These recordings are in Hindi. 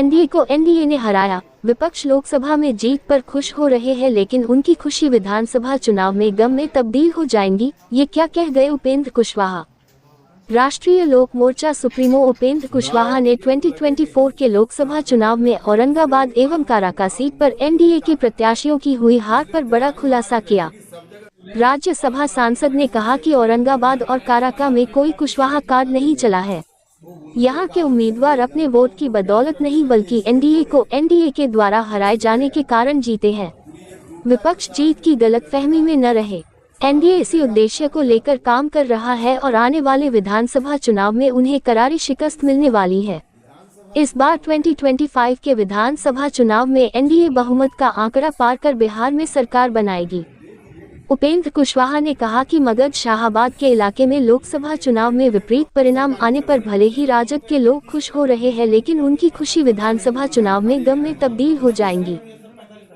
एनडीए को एनडीए ने हराया। विपक्ष लोकसभा में जीत पर खुश हो रहे हैं, लेकिन उनकी खुशी विधानसभा चुनाव में गम में तब्दील हो जाएंगी। ये क्या कह गए उपेंद्र कुशवाहा। राष्ट्रीय लोक मोर्चा सुप्रीमो उपेंद्र कुशवाहा ने 2024 के लोकसभा चुनाव में औरंगाबाद एवं काराका सीट पर एनडीए के प्रत्याशियों की हुई हार पर बड़ा खुलासा किया। राज्यसभा सांसद ने कहा कि औरंगाबाद और काराका में कोई कुशवाहा कार्ड नहीं चला है। यहाँ के उम्मीदवार अपने वोट की बदौलत नहीं बल्कि एनडीए को एनडीए के द्वारा हराए जाने के कारण जीते हैं। विपक्ष जीत की गलतफहमी में न रहे। एनडीए इसी उद्देश्य को लेकर काम कर रहा है और आने वाले विधानसभा चुनाव में उन्हें करारी शिकस्त मिलने वाली है। इस बार 2025 के विधानसभा चुनाव में एनडीए बहुमत का आंकड़ा पार कर बिहार में सरकार बनाएगी। उपेंद्र कुशवाहा ने कहा कि मगध शाहाबाद के इलाके में लोकसभा चुनाव में विपरीत परिणाम आने पर भले ही राजद के लोग खुश हो रहे हैं, लेकिन उनकी खुशी विधानसभा चुनाव में गम में तब्दील हो जाएंगी।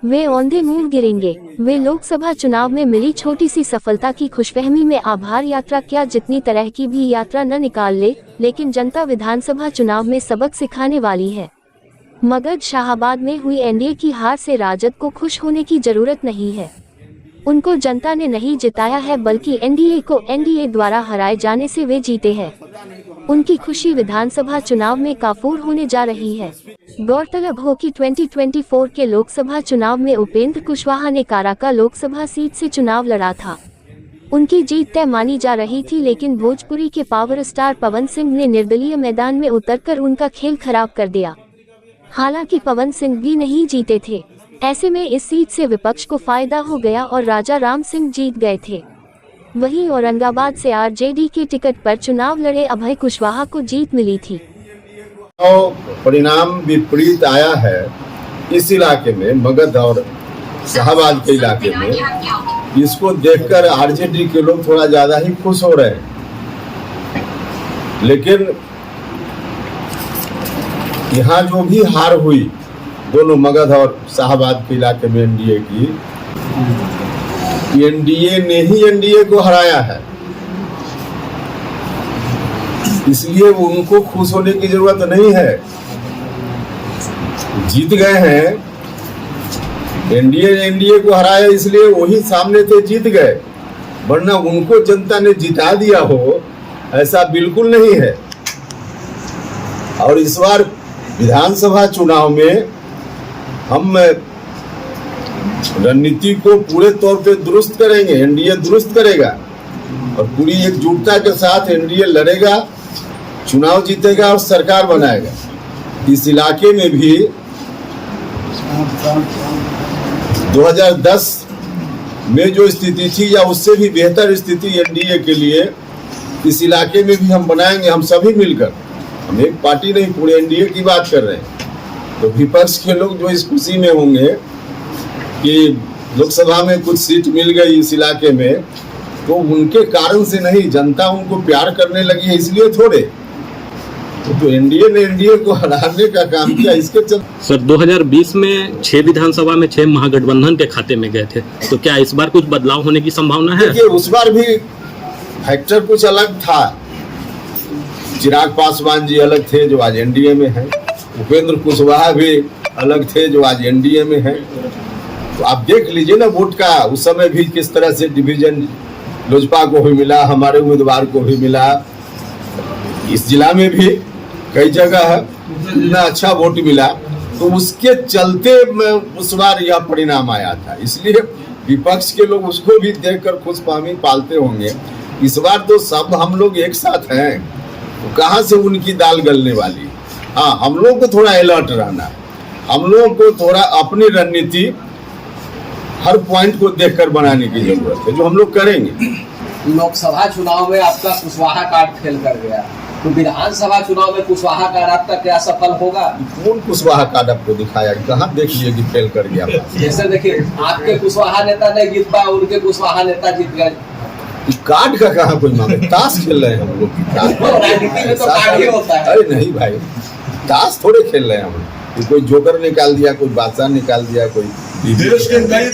वे औंधे मुंह गिरेंगे। वे लोकसभा चुनाव में मिली छोटी सी सफलता की खुशफहमी में आभार यात्रा क्या जितनी तरह की भी यात्रा न निकाल ले, लेकिन जनता विधानसभा चुनाव में सबक सिखाने वाली है। मगध शाहाबाद में हुई एनडीए की हार से राजद को खुश होने की जरूरत नहीं है। उनको जनता ने नहीं जिताया है, बल्कि एनडीए को एनडीए द्वारा हराए जाने से वे जीते हैं। उनकी खुशी विधानसभा चुनाव में काफूर होने जा रही है। गौरतलब हो कि 2024 के लोकसभा चुनाव में उपेंद्र कुशवाहा ने काराका लोकसभा सीट से चुनाव लड़ा था। उनकी जीत तय मानी जा रही थी, लेकिन भोजपुरी के पावर स्टार पवन सिंह ने निर्दलीय मैदान में उतरकर उनका खेल खराब कर दिया। हालांकि पवन सिंह भी नहीं जीते थे। ऐसे में इस सीट से विपक्ष को फायदा हो गया और राजा राम सिंह जीत गए थे। वहीं औरंगाबाद से आरजेडी के टिकट पर चुनाव लड़े अभय कुशवाहा को जीत मिली थी। परिणाम विपरीत आया है इस इलाके में, मगध और शाहाबाद के इलाके में। इसको देखकर आरजेडी के लोग थोड़ा ज्यादा ही खुश हो रहे हैं, लेकिन यहाँ जो भी हार हुई दोनों मगध और शाहाबाद के इलाके में एनडीए की, एनडीए ने ही एनडीए को हराया है, इसलिए उनको खुश होने की जरूरत नहीं है। जीत गए हैं, एनडीए ने एनडीए को हराया इसलिए वही सामने थे, जीत गए, वरना उनको जनता ने जिता दिया हो ऐसा बिल्कुल नहीं है। और इस बार विधानसभा चुनाव में हम रणनीति को पूरे तौर पे दुरुस्त करेंगे, एनडीए दुरुस्त करेगा और पूरी एकजुटता के साथ एनडीए लड़ेगा, चुनाव जीतेगा और सरकार बनाएगा। इस इलाके में भी 2010 में जो स्थिति थी या उससे भी बेहतर स्थिति एनडीए के लिए इस इलाके में भी हम बनाएंगे, हम सभी मिलकर। हम एक पार्टी नहीं, पूरे एनडीए की बात कर रहे हैं। तो विपक्ष के लोग जो इस खुशी में होंगे कि लोकसभा में कुछ सीट मिल गई इस इलाके में, तो उनके कारण से नहीं, जनता उनको प्यार करने लगी है इसलिए थोड़े। तो एनडीए ने एनडीए को हराने का काम किया इसके चलते। सर 2020 में 6 विधानसभा में 6 महागठबंधन के खाते में गए थे, तो क्या इस बार कुछ बदलाव होने की संभावना है? देखिए, उस बार भी फैक्टर कुछ अलग था। चिराग पासवान जी अलग थे जो आज एनडीए में हैं, उपेंद्र कुशवाहा भी अलग थे जो आज एनडीए में हैं। तो आप देख लीजिए ना, वोट का उस समय भी किस तरह से डिवीजन लोजपा को भी मिला, हमारे उम्मीदवार को भी मिला। इस जिला में भी कई जगह इतना अच्छा वोट मिला, तो उसके चलते उस बार यह परिणाम आया था। इसलिए विपक्ष के लोग उसको भी देखकर खुशफहमी पालते होंगे। इस बार तो सब हम लोग एक साथ हैं, तो कहाँ से उनकी दाल गलने वाली। हाँ, हम लोग को थोड़ा अलर्ट रहना है, हम लोगों को थोड़ा अपनी रणनीति हर पॉइंट को देखकर बनाने की जरूरत है, जो हम लोग करेंगे। लोकसभा चुनाव में आपका कुशवाहा कार्ड फेल कर गया, तो विधानसभा चुनाव में कुशवाहा कार्ड आपका क्या सफल होगा? कौन कुशवाहा कार्ड आपको दिखाया? कहाँ देख लिए कि फेल कर गया? जैसे देखिए, आपके कुशवाहा नेता नहीं जीत पाए, उनके कुशवाहा नेता जीत गए। कार्ड का कहाँ कोई मामला? ताश खेल रहे हैं हम लोग। राजनीति में तो कार्ड ही होता है। अरे नहीं भाई, ताश थोड़े खेल रहे हैं हम लोग। कोई जोकर निकाल दिया, कोई बादशाह निकाल दिया, कोई